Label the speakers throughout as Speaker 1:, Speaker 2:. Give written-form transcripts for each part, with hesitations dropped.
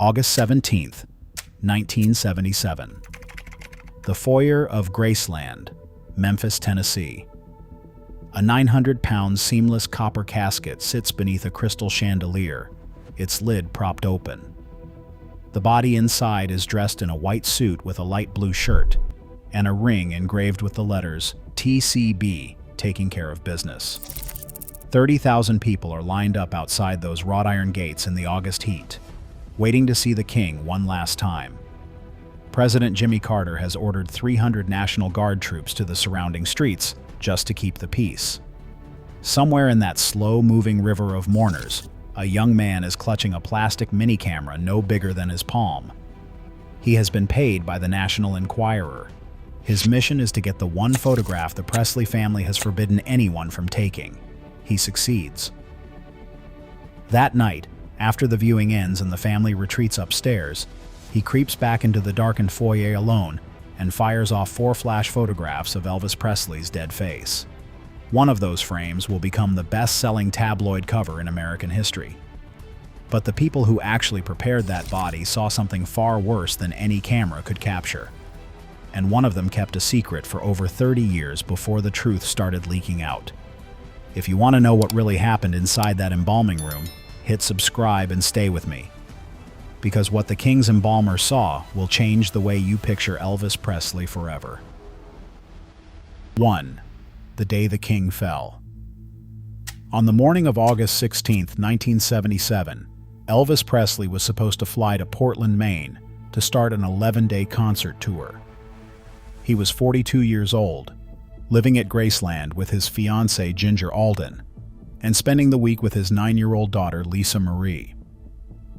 Speaker 1: August 17, 1977. The foyer of Graceland, Memphis, Tennessee. A 900-pound seamless copper casket sits beneath a crystal chandelier, its lid propped open. The body inside is dressed in a white suit with a light blue shirt and a ring engraved with the letters TCB, taking care of business. 30,000 people are lined up outside those wrought iron gates in the August heat, waiting to see the king one last time. President Jimmy Carter has ordered 300 National Guard troops to the surrounding streets just to keep the peace. Somewhere in that slow-moving river of mourners, a young man is clutching a plastic mini-camera no bigger than his palm. He has been paid by the National Enquirer. His mission is to get the one photograph the Presley family has forbidden anyone from taking. He succeeds. That night, after the viewing ends and the family retreats upstairs, he creeps back into the darkened foyer alone and fires off 4 flash photographs of Elvis Presley's dead face. One of those frames will become the best-selling tabloid cover in American history. But the people who actually prepared that body saw something far worse than any camera could capture. And one of them kept a secret for over 30 years before the truth started leaking out. If you want to know what really happened inside that embalming room, hit subscribe and stay with me. Because what the King's embalmer saw will change the way you picture Elvis Presley forever. 1. The day the King fell. On the morning of August 16, 1977, Elvis Presley was supposed to fly to Portland, Maine, to start an 11-day concert tour. He was 42 years old, living at Graceland with his fiancée Ginger Alden, and spending the week with his 9-year-old daughter Lisa Marie.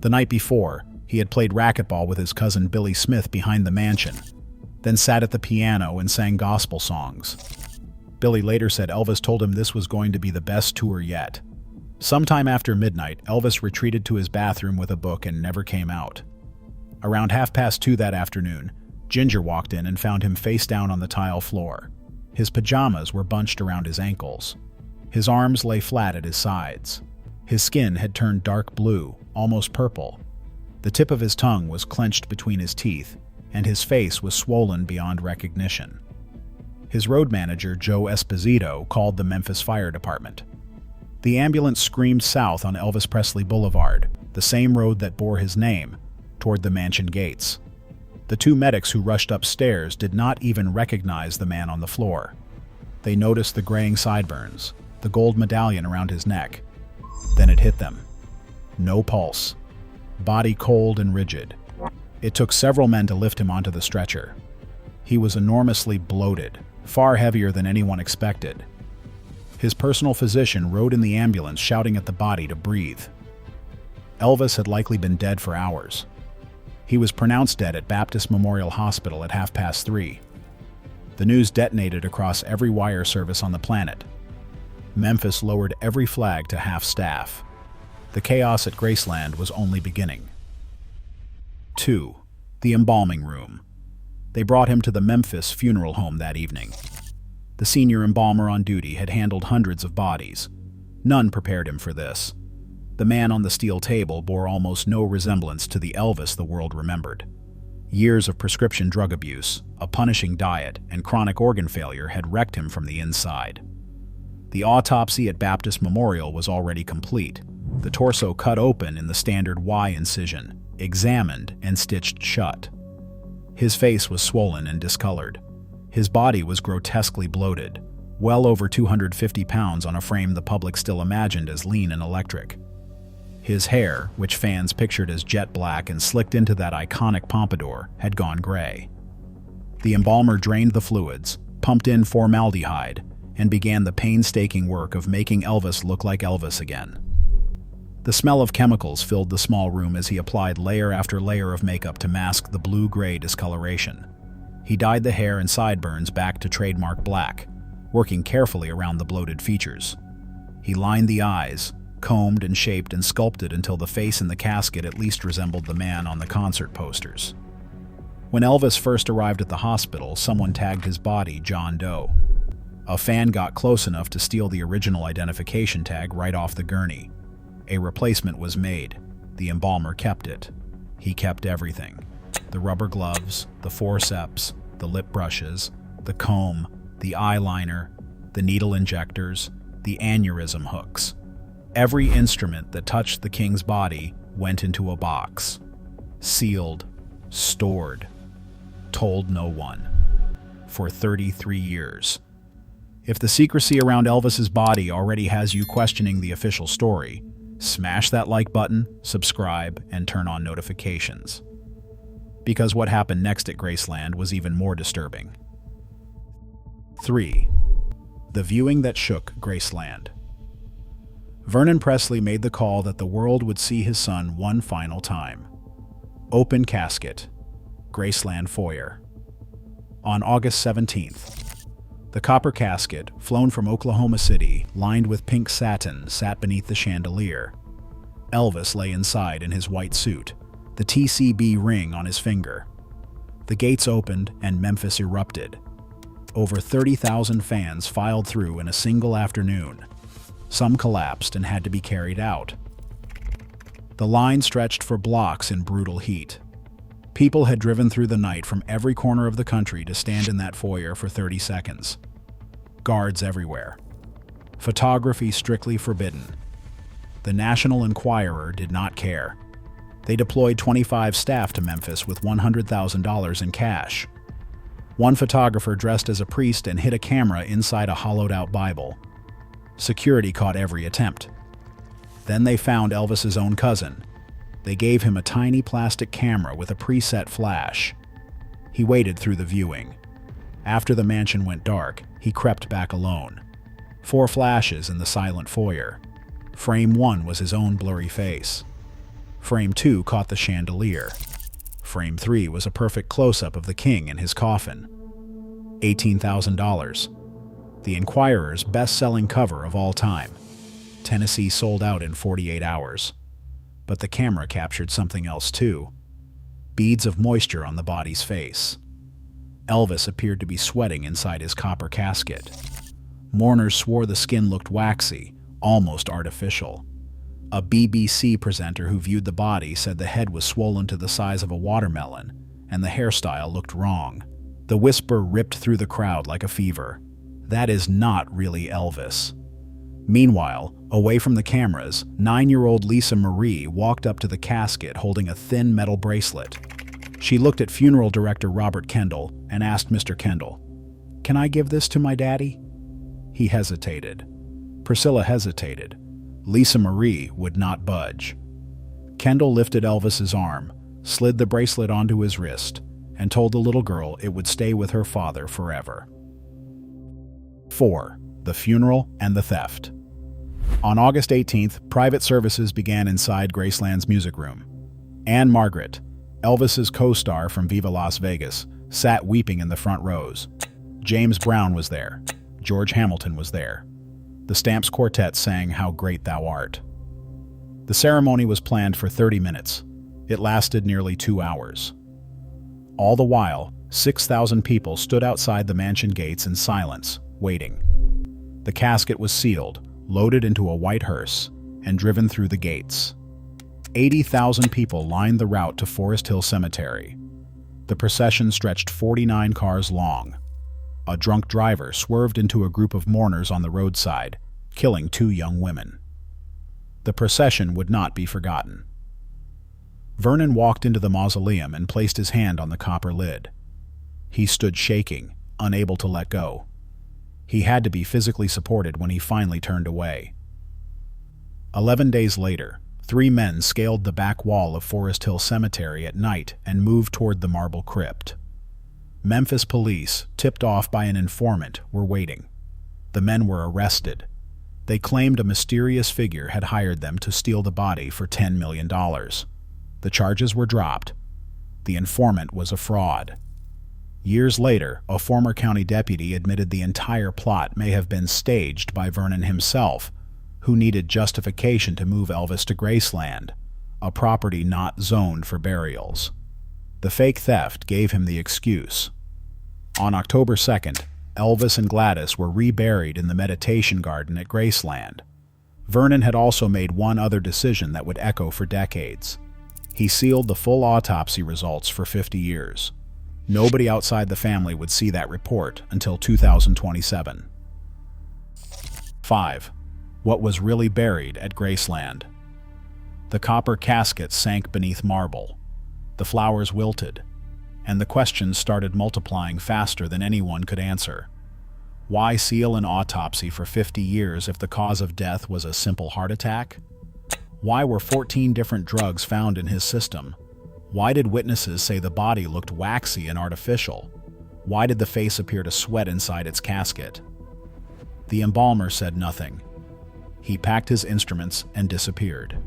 Speaker 1: The night before, he had played racquetball with his cousin Billy Smith behind the mansion, then sat at the piano and sang gospel songs. Billy later said Elvis told him this was going to be the best tour yet. Sometime after midnight, Elvis retreated to his bathroom with a book and never came out. Around 2:30 that afternoon, Ginger walked in and found him face down on the tile floor. His pajamas were bunched around his ankles. His arms lay flat at his sides. His skin had turned dark blue, almost purple. The tip of his tongue was clenched between his teeth, and his face was swollen beyond recognition. His road manager, Joe Esposito, called the Memphis Fire Department. The ambulance screamed south on Elvis Presley Boulevard, the same road that bore his name, toward the mansion gates. The 2 medics who rushed upstairs did not even recognize the man on the floor. They noticed the graying sideburns, the gold medallion around his neck. Then it hit them. No pulse. Body cold and rigid. It took several men to lift him onto the stretcher. He was enormously bloated, far heavier than anyone expected. His personal physician rode in the ambulance shouting at the body to breathe. Elvis had likely been dead for hours. He was pronounced dead at Baptist Memorial Hospital at 3:30. The news detonated across every wire service on the planet. Memphis lowered every flag to half-staff. The chaos at Graceland was only beginning. 2. The embalming room. They brought him to the Memphis Funeral Home that evening. The senior embalmer on duty had handled hundreds of bodies. None prepared him for this. The man on the steel table bore almost no resemblance to the Elvis the world remembered. Years of prescription drug abuse, a punishing diet, and chronic organ failure had wrecked him from the inside. The autopsy at Baptist Memorial was already complete, the torso cut open in the standard Y incision, examined and stitched shut. His face was swollen and discolored. His body was grotesquely bloated, well over 250 pounds on a frame the public still imagined as lean and electric. His hair, which fans pictured as jet black and slicked into that iconic pompadour, had gone gray. The embalmer drained the fluids, pumped in formaldehyde, and began the painstaking work of making Elvis look like Elvis again. The smell of chemicals filled the small room as he applied layer after layer of makeup to mask the blue-gray discoloration. He dyed the hair and sideburns back to trademark black, working carefully around the bloated features. He lined the eyes, combed and shaped and sculpted until the face in the casket at least resembled the man on the concert posters. When Elvis first arrived at the hospital, someone tagged his body John Doe. A fan got close enough to steal the original identification tag right off the gurney. A replacement was made. The embalmer kept it. He kept everything: the rubber gloves, the forceps, the lip brushes, the comb, the eyeliner, the needle injectors, the aneurysm hooks. Every instrument that touched the king's body went into a box, sealed, stored, told no one, for 33 years. If the secrecy around Elvis's body already has you questioning the official story, smash that like button, subscribe, and turn on notifications. Because what happened next at Graceland was even more disturbing. 3. The viewing that shook Graceland. Vernon Presley made the call that the world would see his son one final time. Open casket, Graceland foyer. On August 17th, the copper casket, flown from Oklahoma City, lined with pink satin, sat beneath the chandelier. Elvis lay inside in his white suit, the TCB ring on his finger. The gates opened and Memphis erupted. Over 30,000 fans filed through in a single afternoon. Some collapsed and had to be carried out. The line stretched for blocks in brutal heat. People had driven through the night from every corner of the country to stand in that foyer for 30 seconds. Guards everywhere. Photography strictly forbidden. The National Enquirer did not care. They deployed 25 staff to Memphis with $100,000 in cash. One photographer dressed as a priest and hid a camera inside a hollowed-out Bible. Security caught every attempt. Then they found Elvis's own cousin. They gave him a tiny plastic camera with a preset flash. He waited through the viewing. After the mansion went dark, he crept back alone. 4 flashes in the silent foyer. Frame 1 was his own blurry face. Frame 2 caught the chandelier. Frame 3 was a perfect close-up of the king in his coffin. $18,000. The Enquirer's best-selling cover of all time. Tennessee sold out in 48 hours. But the camera captured something else too. Beads of moisture on the body's face. Elvis appeared to be sweating inside his copper casket. Mourners swore the skin looked waxy, almost artificial. A BBC presenter who viewed the body said the head was swollen to the size of a watermelon, and the hairstyle looked wrong. The whisper ripped through the crowd like a fever. That is not really Elvis. Meanwhile, away from the cameras, 9-year-old Lisa Marie walked up to the casket holding a thin metal bracelet. She looked at funeral director Robert Kendall and asked Mr. Kendall, "Can I give this to my daddy?" He hesitated. Priscilla hesitated. Lisa Marie would not budge. Kendall lifted Elvis's arm, slid the bracelet onto his wrist, and told the little girl it would stay with her father forever. 4. The funeral and the theft. On August 18th, private services began inside Graceland's music room. Anne Margaret, Elvis's co-star from Viva Las Vegas, sat weeping in the front rows. James Brown was there. George Hamilton was there. The Stamps Quartet sang How Great Thou Art. The ceremony was planned for 30 minutes. It lasted nearly 2 hours. All the while, 6,000 people stood outside the mansion gates in silence, waiting. The casket was sealed, loaded into a white hearse, and driven through the gates. 80,000 people lined the route to Forest Hill Cemetery. The procession stretched 49 cars long. A drunk driver swerved into a group of mourners on the roadside, killing 2 young women. The procession would not be forgotten. Vernon walked into the mausoleum and placed his hand on the copper lid. He stood shaking, unable to let go. He had to be physically supported when he finally turned away. 11 days later, 3 men scaled the back wall of Forest Hill Cemetery at night and moved toward the marble crypt. Memphis police, tipped off by an informant, were waiting. The men were arrested. They claimed a mysterious figure had hired them to steal the body for $10 million. The charges were dropped. The informant was a fraud. Years later, a former county deputy admitted the entire plot may have been staged by Vernon himself, who needed justification to move Elvis to Graceland, a property not zoned for burials. The fake theft gave him the excuse. On October 2nd, Elvis and Gladys were reburied in the meditation garden at Graceland. Vernon had also made one other decision that would echo for decades. He sealed the full autopsy results for 50 years. Nobody outside the family would see that report until 2027. 5. What was really buried at Graceland? The copper casket sank beneath marble. The flowers wilted, and the questions started multiplying faster than anyone could answer. Why seal an autopsy for 50 years if the cause of death was a simple heart attack? Why were 14 different drugs found in his system? Why did witnesses say the body looked waxy and artificial? Why did the face appear to sweat inside its casket? The embalmer said nothing. He packed his instruments and disappeared.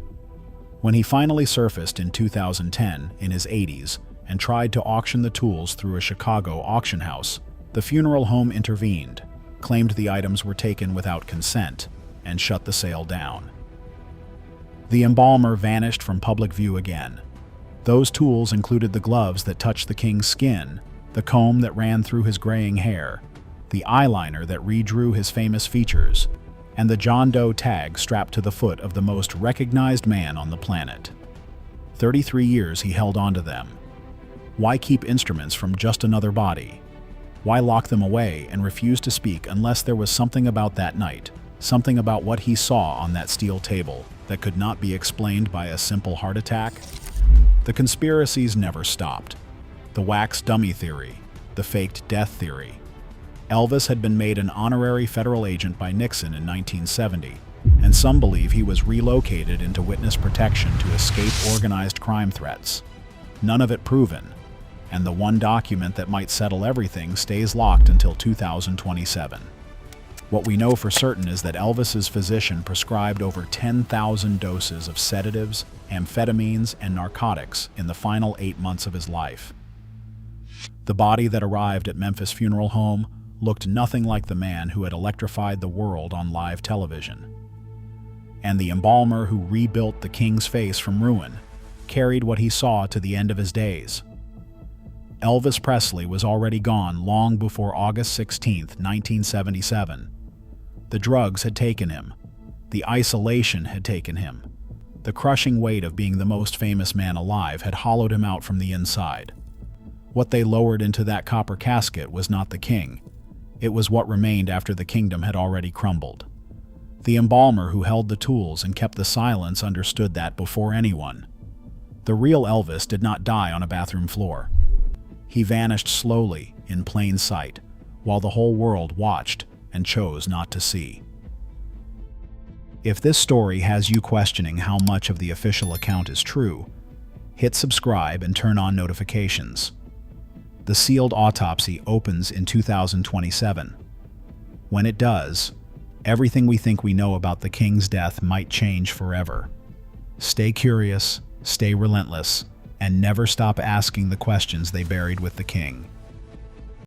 Speaker 1: When he finally surfaced in 2010, in his 80s, and tried to auction the tools through a Chicago auction house, the funeral home intervened, claimed the items were taken without consent, and shut the sale down. The embalmer vanished from public view again. Those tools included the gloves that touched the king's skin, the comb that ran through his graying hair, the eyeliner that redrew his famous features, and the John Doe tag strapped to the foot of the most recognized man on the planet. 33 years he held onto them. Why keep instruments from just another body? Why lock them away and refuse to speak unless there was something about that night, something about what he saw on that steel table, that could not be explained by a simple heart attack? The conspiracies never stopped. The wax dummy theory, the faked death theory. Elvis had been made an honorary federal agent by Nixon in 1970, and some believe he was relocated into witness protection to escape organized crime threats. None of it proven, and the one document that might settle everything stays locked until 2027. What we know for certain is that Elvis's physician prescribed over 10,000 doses of sedatives, amphetamines, and narcotics in the final 8 months of his life. The body that arrived at Memphis Funeral Home looked nothing like the man who had electrified the world on live television. And the embalmer who rebuilt the king's face from ruin carried what he saw to the end of his days. Elvis Presley was already gone long before August 16, 1977. The drugs had taken him. The isolation had taken him. The crushing weight of being the most famous man alive had hollowed him out from the inside. What they lowered into that copper casket was not the king. It was what remained after the kingdom had already crumbled. The embalmer who held the tools and kept the silence understood that before anyone. The real Elvis did not die on a bathroom floor. He vanished slowly, in plain sight, while the whole world watched and chose not to see. If this story has you questioning how much of the official account is true, hit subscribe and turn on notifications. The sealed autopsy opens in 2027. When it does, everything we think we know about the king's death might change forever. Stay curious, stay relentless, and never stop asking the questions they buried with the king.